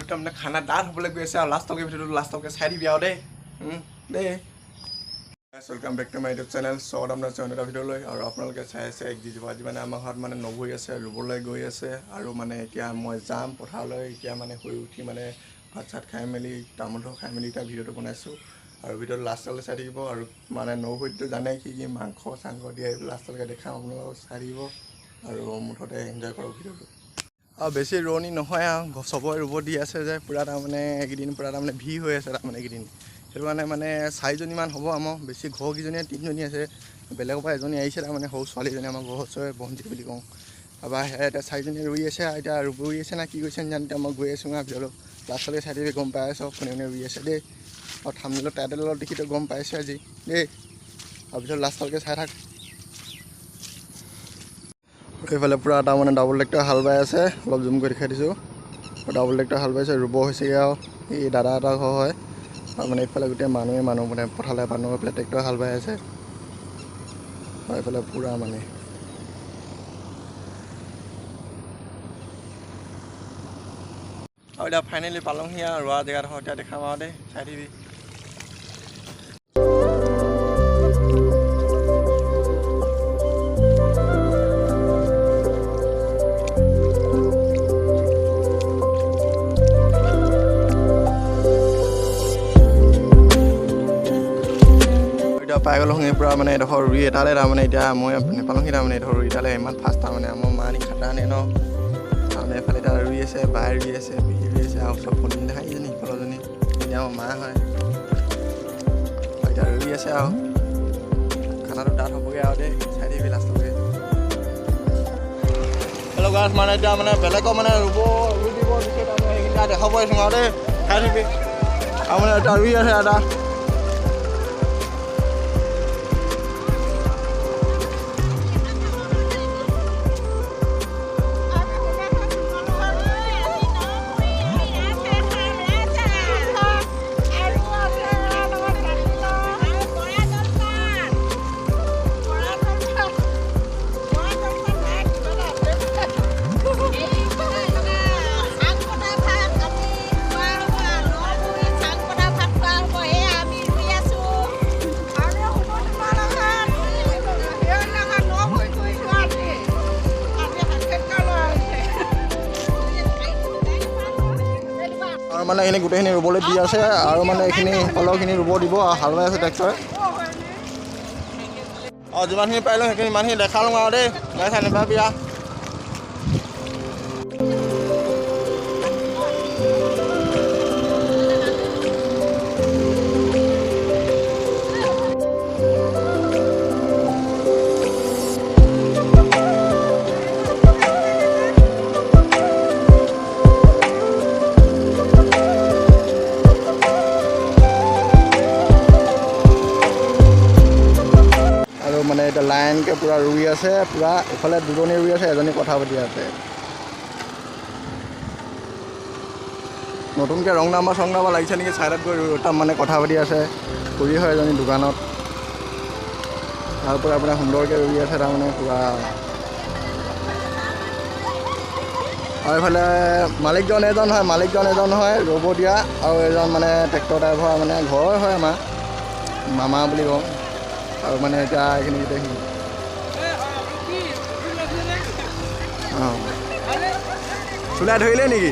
তাৰমানে খানা ডাঠ হ'বলৈ গৈ আছে আৰু লাষ্টলৈকে ভিডিঅ'টো লাষ্টলৈকে চাই দিবি আৰু দেই welcome back to my YouTube channel স্বাগতম জনাইছোঁ এটা ভিডিঅ'লৈ আৰু আপোনালোকে চাই আছে এক যি আজি মানে আমাৰ ঘৰত মানে নবৈ আছে ৰুবলৈ গৈ আছে আৰু মানে এতিয়া মই যাম পথাৰলৈ এতিয়া মানে শুই উঠি মানে ভাত চাত খাই মেলি তামোল খাই মেলি এতিয়া ভিডিঅ'টো বনাইছোঁ আৰু ভিডিঅ'টো লাষ্টলৈ চাই থাকিব আৰু মানে নবৈটো জানে কি মাংস চাংস দিয়ে লাষ্টলৈকে দেখাম আপোনালোকক চাই থাকিব আৰু মুঠতে এনজয় কৰক ভিডিঅ'টো আৰু বেছি ৰোৱনী নহয় আৰু চবৰে ৰুব দি আছে যে পূৰা তাৰমানে এইকেইদিন পূৰা তাৰমানে ভিৰ হৈ আছে তাৰমানে এইকেইদিন সেইটো কাৰণে মানে 4জনীমান হ'ব আমাৰ বেছি ঘৰকেইজনীয়ে 3জনী আছে বেলেগৰ পৰা এজনী আহিছে তাৰমানে সৰু ছোৱালীজনী আমাৰ ঘৰৰ ওচৰৰে বন্তি বুলি কওঁ তাৰপৰা এতিয়া 4জনী ৰুই আছে এতিয়া ৰুই আছে না কি কৰিছে জানো এতিয়া মই গৈ আছোঁ ভিডিঅ'টো লাষ্টলৈকে চাই দিবি গম পাই আছোঁ কোনে কোনে ৰুই আছে দেই আৰু থাম্বনেইলৰ টাইটেলত দেখিতো গম পাইছোঁ আজি দেই তাৰপিছত লাষ্টলৈকে চাই থাক এইফালে পূৰা তাৰমানে ডাবল ট্ৰেক্টৰ হাল বাই আছে অলপ জুম কৰি দেখাই দিছোঁ ডাবল ট্ৰেক্টৰ হাল বাইছে ৰুব হৈছেগৈ আৰু এই দাদা এটা ঘৰ হয় আৰু মানে এইফালে গোটেই মানুহ মানে পথাৰলৈ মানুহ এইফালে ট্ৰেক্টৰ হাল বাই আছে আৰু এইফালে পূৰা মানে আৰু এতিয়া ফাইনেলি পালংহি আৰু ৰোৱা জেগাডোখৰ এতিয়া দেখাম আৰু দেই চাই দিবি পাই গ'লো শুনি পূৰা মানে এডোখৰ ৰুই এটালে তাৰমানে এতিয়া মই নেপালোঁহি তাৰমানে এডোখৰ ৰুই এটালে ইমান ফাষ্ট তাৰমানে আমাৰ মা নি খাটা আনে ন তাৰমানে এফালে এটা ৰুই আছে বাই ৰুই আছে বিহি ৰুই আছে আৰু চব শুনি দেখাইজনী সিফালৰজনী এতিয়া আমাৰ মা হয় এতিয়া ৰুই আছে আৰু খানাটো ডাঠ হ'বগৈ আৰু দেই চাই দিবি লাষ্টলৈকে হেল্ল' গাছ মানে এতিয়া মানে বেলেগৰ মানে ৰুই দিব দিছে তাৰমানে সেইখিনি দেখাব আহিছোঁ আৰু দেই চাই দিবি আৰু মানে এতিয়া ৰুই আছে এটা মানে এইখিনি গোটেইখিনি ৰুবলৈ দি আছে আৰু মানে এইখিনি ফলৰখিনি ৰুব দিব আৰু হাল বাই আছে ট্ৰেক্টৰে আৰু যিমানখিনি পাৰিলোঁ সেইখিনি ইমানখিনি দেখালোঁ আৰু দেই নাই চাই নাপাবি মানে এতিয়া লাইনকৈ পূৰা ৰুই আছে পূৰা ইফালে দুজনী ৰুই আছে এজনী কথা পাতি আছে নতুনকৈ ৰং নাম্বাৰ লাগিছে নেকি চাইডত গৈ তাত মানে কথা পাতি আছে খুৰী হয় এজনী দোকানত তাৰ পৰা আপোনাৰ সুন্দৰকৈ ৰুই আছে তাৰমানে পূৰা আৰু এইফালে মালিকজন এজন হয় ৰুব দিয়া আৰু এজন মানে ট্ৰেক্টৰ ড্ৰাইভাৰ মানে ঘৰৰ হয় আমাৰ মামা বুলি কওঁ আৰু মানে এতিয়া এইখিনি গোটেইখিনি অঁ চুলাই ধৰিলে নেকি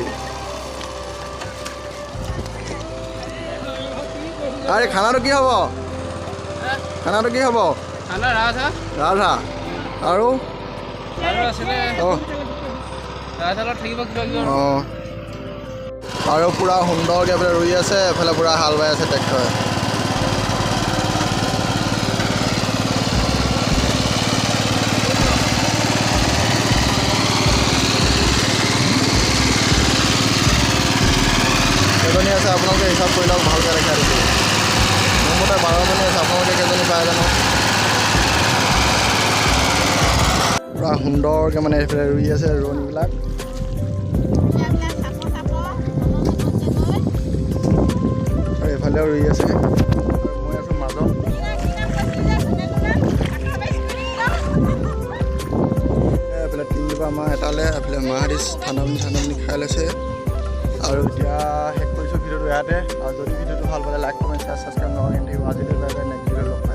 আৰে খানাটো কি হ'ব ৰাজহাঁহ আৰু অঁ আৰু পূৰা সুন্দৰকৈ এফালে ৰুই আছে এফালে পূৰা হাল বাই আছে ট্ৰেক্টৰে কেইজনী আছে আপোনালোকে হিচাপ কৰি লওক ভালকৈ দেখাই দিছোঁ মোৰ মতে 12জনী আছে আপোনালোকে কেইজনী পাই জানো পূৰা সুন্দৰকৈ মানে এইফালে ৰুই আছে ৰোৱনীবিলাক আৰু এইফালেও ৰুই আছে মই আছোঁ মাজত এইফালে তিনিজোপা মাহ এটালে এইফালে মাহদিছ ঠাণ্ডা পানী খাই লৈছে আৰু এতিয়া শেষ কৰিছোঁ ভিডিঅ'টো ইয়াতে আৰু যদি ভিডিঅ'টো ভাল পালে লাইক কমেণ্ট শ্বেয়াৰ ছাবস্ক্ৰাইব নকৰি থাকিব আজিলৈ বাই বাই নেক্সট ভিডিঅ'